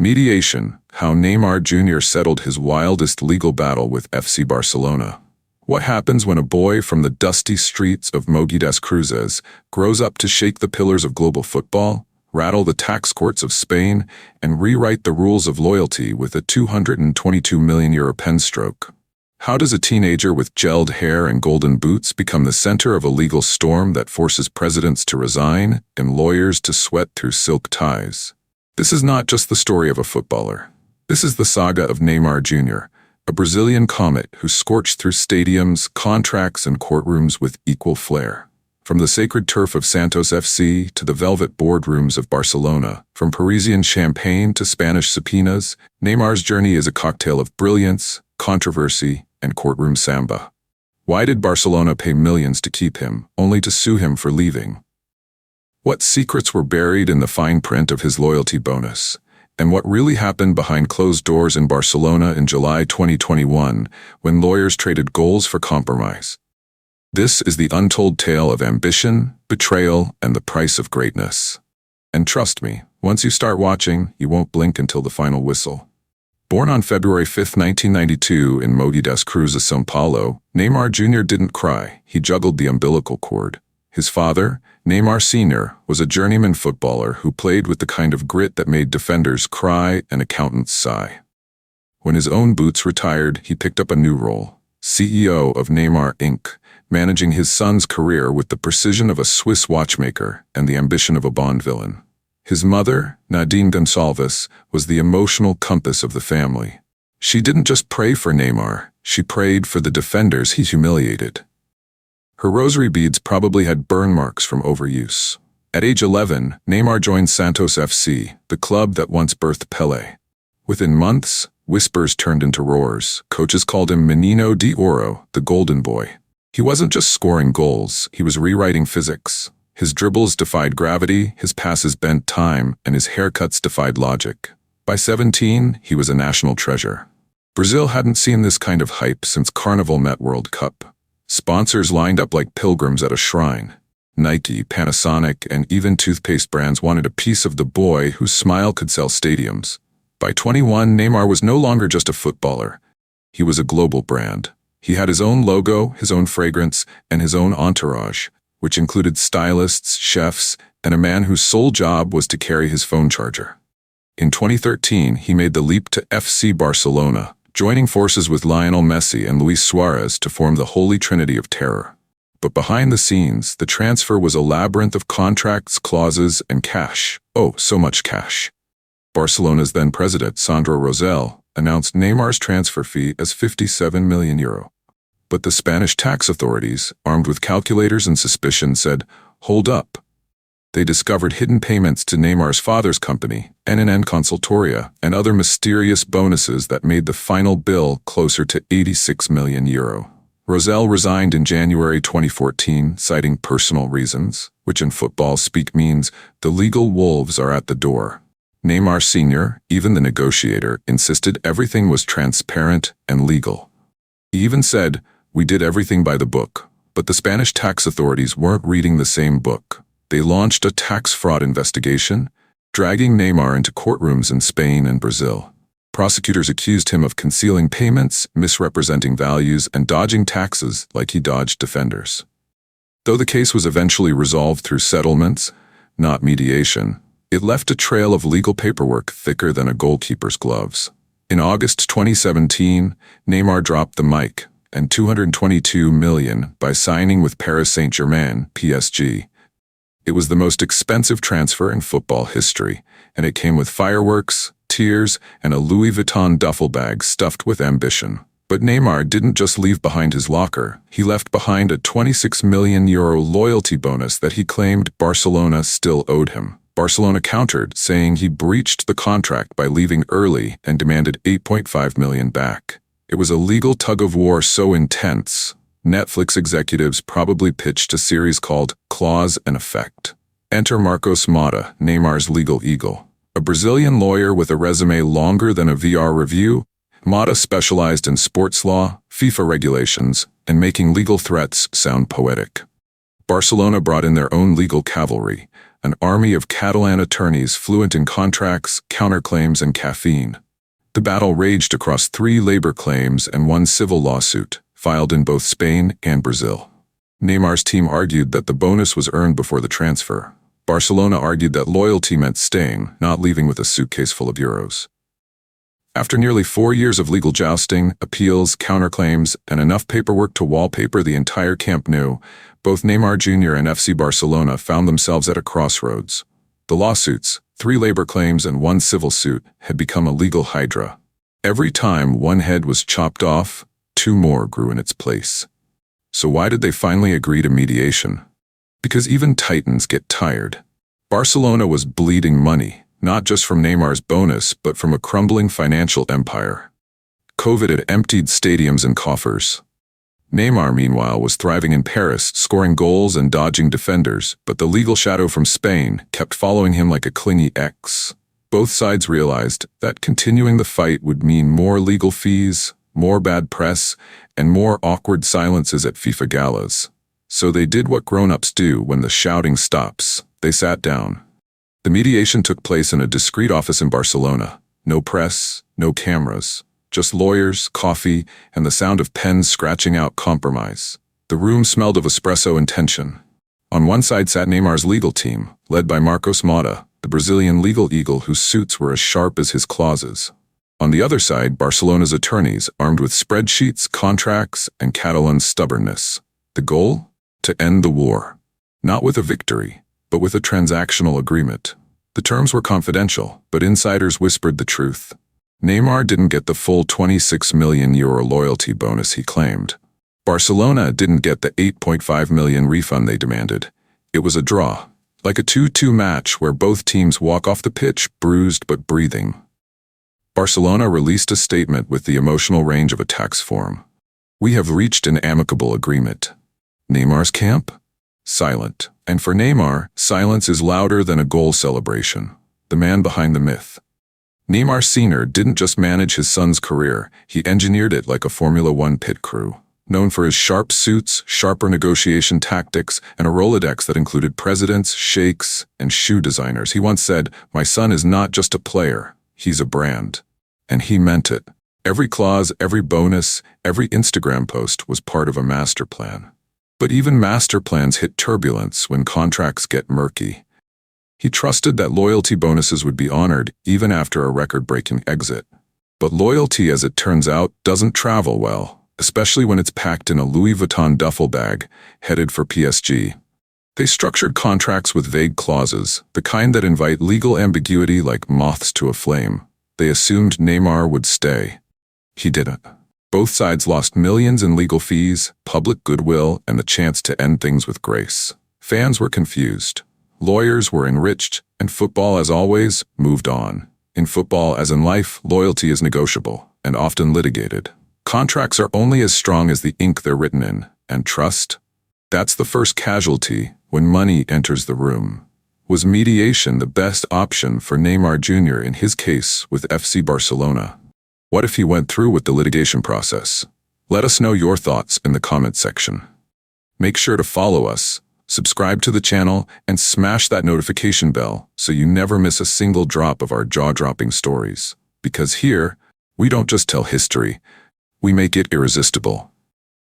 Mediation: how Neymar Jr. settled his wildest legal battle with FC Barcelona. What happens when a boy from the dusty streets of Mogi das Cruzes grows up to shake the pillars of global football, rattle the tax courts of Spain, and rewrite the rules of loyalty with a €222 million pen stroke? How does a teenager with gelled hair and golden boots become the center of a legal storm that forces presidents to resign and lawyers to sweat through silk ties? This is not just the story of a footballer. This is the saga of Neymar Jr., a Brazilian comet who scorched through stadiums, contracts, and courtrooms with equal flair. From the sacred turf of Santos FC to the velvet boardrooms of Barcelona, from Parisian champagne to Spanish subpoenas, Neymar's journey is a cocktail of brilliance, controversy, and courtroom samba. Why did Barcelona pay millions to keep him, only to sue him for leaving? What secrets were buried in the fine print of his loyalty bonus? And what really happened behind closed doors in Barcelona in July 2021 when lawyers traded goals for compromise? This is the untold tale of ambition, betrayal, and the price of greatness. And trust me, once you start watching, you won't blink until the final whistle. Born on February 5, 1992 in Mogi das Cruzes, São Paulo, Neymar Jr. didn't cry, he juggled the umbilical cord. His father, Neymar Sr., was a journeyman footballer who played with the kind of grit that made defenders cry and accountants sigh. When his own boots retired, he picked up a new role, CEO of Neymar Inc., managing his son's career with the precision of a Swiss watchmaker and the ambition of a Bond villain. His mother, Nadine Gonçalves, was the emotional compass of the family. She didn't just pray for Neymar, she prayed for the defenders he humiliated. Her rosary beads probably had burn marks from overuse. At age 11, Neymar joined Santos FC, the club that once birthed Pelé. Within months, whispers turned into roars. Coaches called him Menino de Oro, the golden boy. He wasn't just scoring goals, he was rewriting physics. His dribbles defied gravity, his passes bent time, and his haircuts defied logic. By 17, he was a national treasure. Brazil hadn't seen this kind of hype since Carnival met World Cup. Sponsors lined up like pilgrims at a shrine. Nike, Panasonic, and even toothpaste brands wanted a piece of the boy whose smile could sell stadiums. By 21, Neymar was no longer just a footballer. He was a global brand. He had his own logo, his own fragrance, and his own entourage, which included stylists, chefs, and a man whose sole job was to carry his phone charger. In 2013, he made the leap to FC Barcelona, joining forces with Lionel Messi and Luis Suarez to form the holy trinity of terror. But behind the scenes, the transfer was a labyrinth of contracts, clauses, and cash. Oh, so much cash. Barcelona's then president, Sandro Rosell, announced Neymar's transfer fee as €57 million. But the Spanish tax authorities, armed with calculators and suspicion, said, "Hold up." They discovered hidden payments to Neymar's father's company, NNN Consultoria, and other mysterious bonuses that made the final bill closer to €86 million. Rosell resigned in January 2014, citing personal reasons, which in football speak means the legal wolves are at the door. Neymar Sr., even the negotiator, insisted everything was transparent and legal. He even said, "We did everything by the book." But the Spanish tax authorities weren't reading the same book. They launched a tax fraud investigation, dragging Neymar into courtrooms in Spain and Brazil. Prosecutors accused him of concealing payments, misrepresenting values, and dodging taxes like he dodged defenders. Though the case was eventually resolved through settlements, not mediation, it left a trail of legal paperwork thicker than a goalkeeper's gloves. In August 2017, Neymar dropped the mic and $222 million by signing with Paris Saint-Germain, PSG. It was the most expensive transfer in football history, and it came with fireworks, tears, and a Louis Vuitton duffel bag stuffed with ambition. But Neymar didn't just leave behind his locker, he left behind a €26 million loyalty bonus that he claimed Barcelona still owed him. Barcelona countered, saying he breached the contract by leaving early and demanded $8.5 million back. It was a legal tug-of-war so intense, Netflix executives probably pitched a series called Cause and Effect. Enter Marcos Mota, Neymar's legal eagle. A Brazilian lawyer with a resume longer than a VR review, Mota specialized in sports law, FIFA regulations, and making legal threats sound poetic. Barcelona brought in their own legal cavalry, an army of Catalan attorneys fluent in contracts, counterclaims, and caffeine. The battle raged across 3 labor claims and 1 civil lawsuit, filed in both Spain and Brazil. Neymar's team argued that the bonus was earned before the transfer. Barcelona argued that loyalty meant staying, not leaving with a suitcase full of euros. After nearly 4 years of legal jousting, appeals, counterclaims, and enough paperwork to wallpaper the entire Camp Nou, both Neymar Jr. and FC Barcelona found themselves at a crossroads. The lawsuits, 3 labor claims and 1 civil suit, had become a legal hydra. Every time one head was chopped off, 2 more grew in its place. So why did they finally agree to mediation? Because even titans get tired. Barcelona was bleeding money, not just from Neymar's bonus, but from a crumbling financial empire. COVID had emptied stadiums and coffers. Neymar, meanwhile, was thriving in Paris, scoring goals and dodging defenders, but the legal shadow from Spain kept following him like a clingy ex. Both sides realized that continuing the fight would mean more legal fees, more bad press, and more awkward silences at FIFA galas. So they did what grown-ups do when the shouting stops. They sat down. The mediation took place in a discreet office in Barcelona. No press, no cameras, just lawyers, coffee, and the sound of pens scratching out compromise. The room smelled of espresso and tension. On one side sat Neymar's legal team, led by Marcos Mota, the Brazilian legal eagle whose suits were as sharp as his clauses. On the other side, Barcelona's attorneys, armed with spreadsheets, contracts, and Catalan's stubbornness. The goal? To end the war. Not with a victory, but with a transactional agreement. The terms were confidential, but insiders whispered the truth. Neymar didn't get the full €26 million loyalty bonus he claimed. Barcelona didn't get the €8.5 million refund they demanded. It was a draw, like a 2-2 match where both teams walk off the pitch bruised but breathing. Barcelona released a statement with the emotional range of a tax form. "We have reached an amicable agreement." Neymar's camp? Silent. And for Neymar, silence is louder than a goal celebration. The man behind the myth. Neymar Sr. didn't just manage his son's career, he engineered it like a Formula One pit crew. Known for his sharp suits, sharper negotiation tactics, and a Rolodex that included presidents, sheikhs, and shoe designers, he once said, "My son is not just a player, he's a brand." And he meant it. Every clause, every bonus, every Instagram post was part of a master plan. But even master plans hit turbulence when contracts get murky. He trusted that loyalty bonuses would be honored even after a record-breaking exit. But loyalty, as it turns out, doesn't travel well, especially when it's packed in a Louis Vuitton duffel bag, headed for PSG. They structured contracts with vague clauses, the kind that invite legal ambiguity like moths to a flame. They assumed Neymar would stay. He didn't. Both sides lost millions in legal fees, public goodwill, and the chance to end things with grace. Fans were confused. Lawyers were enriched, and football, as always, moved on. In football, as in life, loyalty is negotiable, and often litigated. Contracts are only as strong as the ink they're written in, and trust? That's the first casualty when money enters the room. Was mediation the best option for Neymar Jr. in his case with FC Barcelona? What if he went through with the litigation process? Let us know your thoughts in the comment section. Make sure to follow us, subscribe to the channel, and smash that notification bell so you never miss a single drop of our jaw-dropping stories. Because here, we don't just tell history, we make it irresistible.